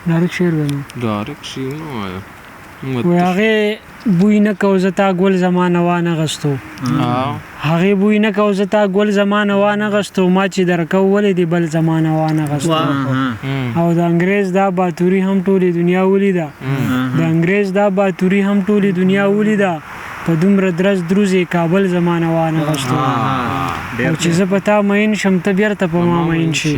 ډایرک شعر به ډایرک شعر نه وایه وای هغې بوی نه کو زه تا ګل زمانه وانغستو هغې بوی نه کو زه تا ګل زمانه وانغستو ما چې درکو ولې دې بل زمانه وانغستو او د انګریز دا باتوري هم ټولې دنیا ولیده د انګریز دا باتوري هم ټولې دنیا ولیده په دومره درز دروزې کابل زمانه وانغستو او چې زه په تا مین شم ته بیرته په ما مین شي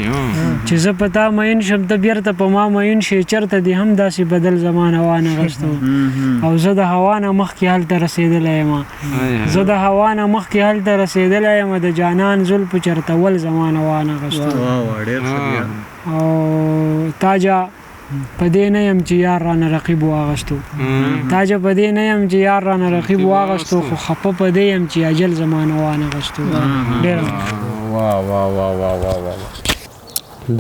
چې زه په تا مین شم ته بیرته په ما مین شي چېرته دې هم داسې بدل زمانه وانغستو او زه د هوا نه مخکې هلته رسېدلی یم زه د هوا نه مخکې هلته رسېدلی یم د جانان زلفو چېرته ول زمانه وانغستو او تاجه په دې نه یم چې یار رانه رقیب واغستو تاجه په دې نه یم چې یار رانه رقیب واغستو خو خفه په دې یم چې اجل زمانه وانغستو ډېر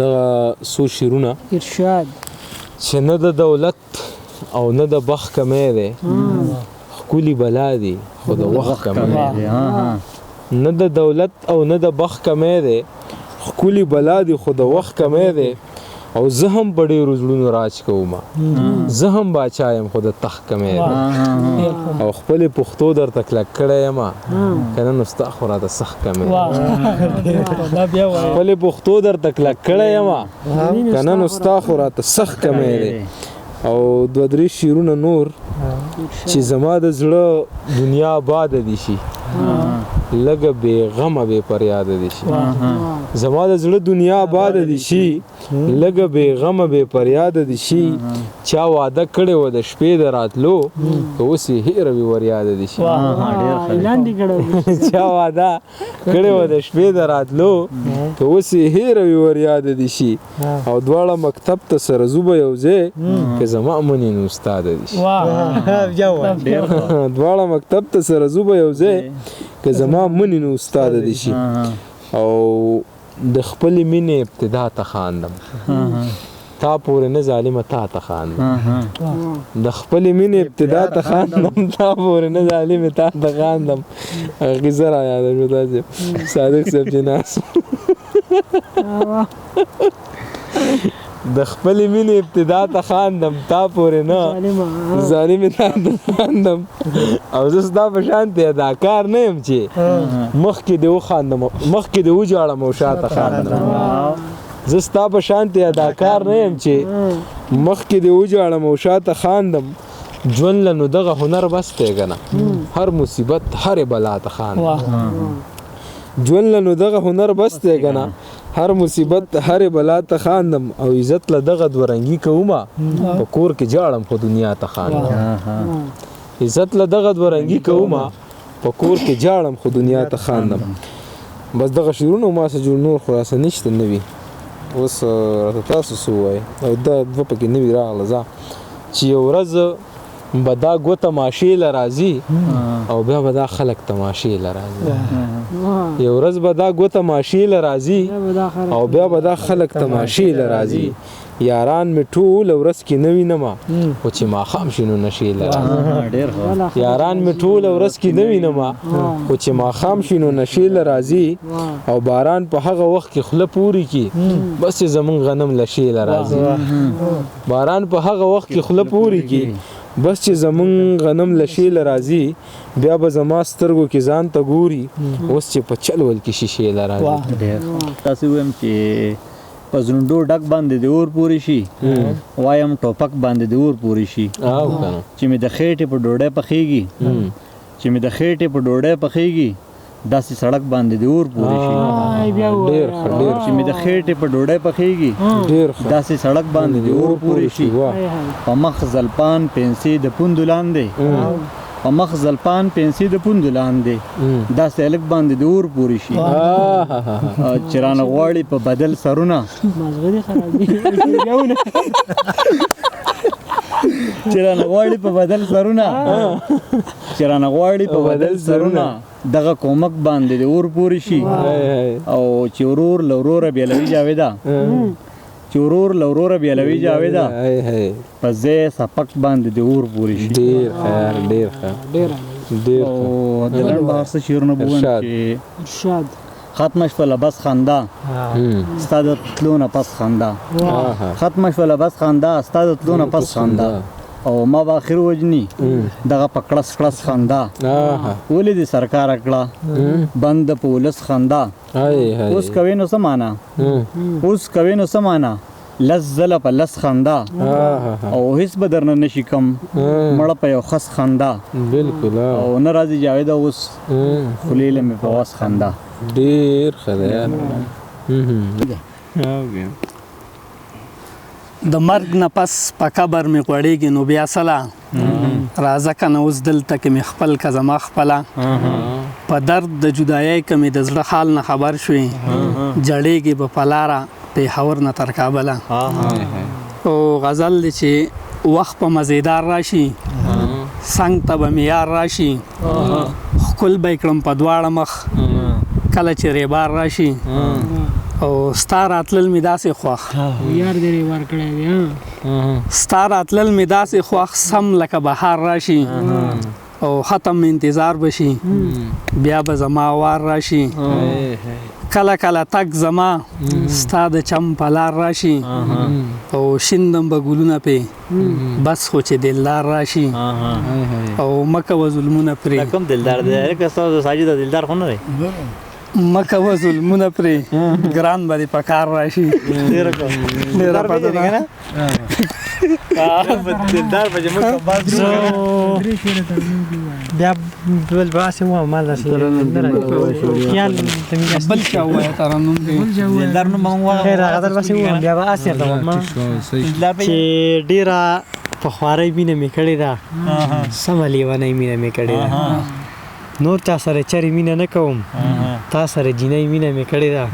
دغه څو شعرونه ارشاد چې نه د دولت او نه د بخ کمی دی ښکلي بلا دی خو د وخت کمی دی نه د دولت او نه د بخ کمی دی ښکلي بلا دی خو د وخت کمی دی او زه هم په ډېرو زړونو راج کوم زه هم باچا یم خو د تخت کمی دی او خپلې پښتو درته کلک کړی یم که نه نو ستا خو راته سخت کمی دی خپلې پښتو درته کلک کړی یم که نه نو ستا خو راته سخت کمی دی او دوه درې شعرونه نور چې زما د زړه دنیا آباده دي شي لږه بې غمه بې فریاده دي شي زما د زړه دنیا آباده دي شي لږه بې غمه بې فریاده دي شي چا واده کړی و د شپې د راتلو که اوس یې هېره وي وریاده دي شي چا واده کړی و د شپې د راتلو که اوس یې هېره وي وریاده دي شي او دواړه مکتب ته سره ځو به یو ځای که زما منې نو استاده دي شي دواړه مکتب ته سره ځو به یو ځای که زما منې نو استاده دي شي او د خپلې مینې ابتدا ته خاندم تا پورې نه ظالمه تا ته خاندم د خپلې مینې ابتدا ته خاندم تا پورې نه ظالمه تا ته خاندم غیزه را یاده شو داسې صادق صاحب چې ناست د خپلې مینې ابتدا ته خاندم تا پورې نه ظالمې تا ته خاندم او زه ستا په شانتې اداکار نه یم چې مخکې دې وخاندم مخکې دې وجاړم او شاته خاندم زه ستا په شانتې اداکار نه یم چې مخکې دې وجاړم او شاته خاندم ژوند له نو دغه هنر بس دی که نه هر مصیبت هرې بلا ته خاندم ژوند له نو دغه هنر بس دی که نه هر مصیبت هرې بلا ته خاندم او عزت له دغه دورنګي کومه په کور کې جاړم خو دنیا ته خاندم عزت له دغه دورنګي کومه په کور کې جاړم خو دنیا ته خاندم بس دغه شعرونه ما څه جوړ نور خو راسه نشته نوي اوس راته تاسو څه ووایئ او دا دوه پکې نوي راغله ځه چې یو ورځ به دا ګوته ماشې له راځي او بیا به دا خلک تماشې له راځي یو ورځ به دا ګوته ماشې له راځي او بیا به دا خلک تماشې له راځي یاران مې ټول ورځ کې نه وینمه خو چې ماښام شي نو نشې له راځي یاران مې ټول ورځ کې نه وینمه خو چې ماښام شي نو نشې له راځي او باران په هغه وخت کې خوله پورې کي بس چې زمونږ غنم له شې له راځي باران په هغه وخت کې خوله پورې کي بس چې زمونږ غنم له شې له راځي بیا به زما سترګو کې ځان ته ګوري اوس چې په چل ول کې شیشې له راځي تاسې ویم چې په زړونډو ډک باندې د اور پورې شي وایم ټوپک باندې د اور پورې شي چې مې د خېټې په ډوډۍ پخېږي چې مې د خېټې په ډوډۍ پخېږي داسې سړک باندې د اور پورې شي چې مې د خېټې په ډوډۍ پخېږي داسې سړک باندې د اور پورې شي په مخ زلپان پنسي د پوندو لاندې په مخ زلپان پنسي د پوندو لاندې داسې هلک باندې د اور پورې شي چې رانه غواړي په بدل سرونه چې رانه غواړي په بدل سرونه چې رانه غواړي په بدل سرونه دغه کومک باندې د اور پورې شي او چې ورور له وروره بېلوي جاویده چې ورور له وروره بېلوي جاویده په ځای سپک باندې د اور پورې شي ډېر خیر ډېر خیر او د لنډ بهر څه شعرونه به ووایم چې ختم شوله بس خندا ستا د تلو نه پس خندا ختم شوله بس خندا ستا د تلو نه پس خندا او ما به اخر وجني دغه په کړس کړس خندا ولې دې سرکار کړه بند په ولس خندا اوس کوي نو سمانا اوس کوي نو سمانا لزل په لس خندا او هیڅ به درنه نشي کم مړه په یو خس خندا بالکل او نه راځي جاوید اوس خلیل مې په واس خندا ډیر خدای د مرګ نه پس په قبر مې غوړېږي نو بیا سلا راځه کنه اوس دلته کې مې خپل که زما خپله په درد د جدایۍ که مې د زړه حال نه خبر شوې جړېږي به په لاره پیښور نه تر کابله او غزل دی چې وخت په مزیدار راشي څنګ ته به مې یار راشي ښکل به یې کړم په دواړه مخ کله چې ریبار راشي او ستا راتلل مې داسې خوښ یار دې ریبار کړی دی ستا راتلل مې داسې خوښ سم لکه بهار راشي او ختم انتظار بشي بیا به زما وار راشي کله کله تک زما ستا د چم په لار راشي او شیندم به ګلونه پې بس خو چې دلدار راشي او مکه و ظلمونه پرې کوم دلدار دی که ستاسو ساجد دلدار خو نه دی مکه و ظلمونه پرې ګران به دې په کار راشي ډېره پته ده دلدار به چې موږ بس بیا بل باسې وه ما داسې خیال بل چا ووایه ترنم دی دلدار نوم هم ووایه خیر هغه در پسې ووایم بیا به اسې ته وم چې ډېره پخوارۍ مینه مې کړې ده سمه لیونۍ مینه مې کړې ده نور چا سره چرې مینه نه کوم تا سره جینۍ مینه مې کړې ده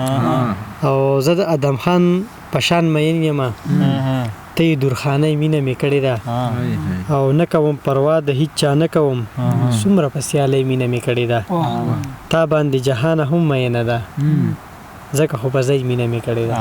او زه د ادم خان په شان مین یم ته یې درخانۍ مینه مې کړې ده او نه کوم پروا د هیڅ چا نه کوم څومره په سیالۍ مینه مې کړې ده تا باندې جهانه هم مینه ده ځکه خو په ځای مینه مې کړې ده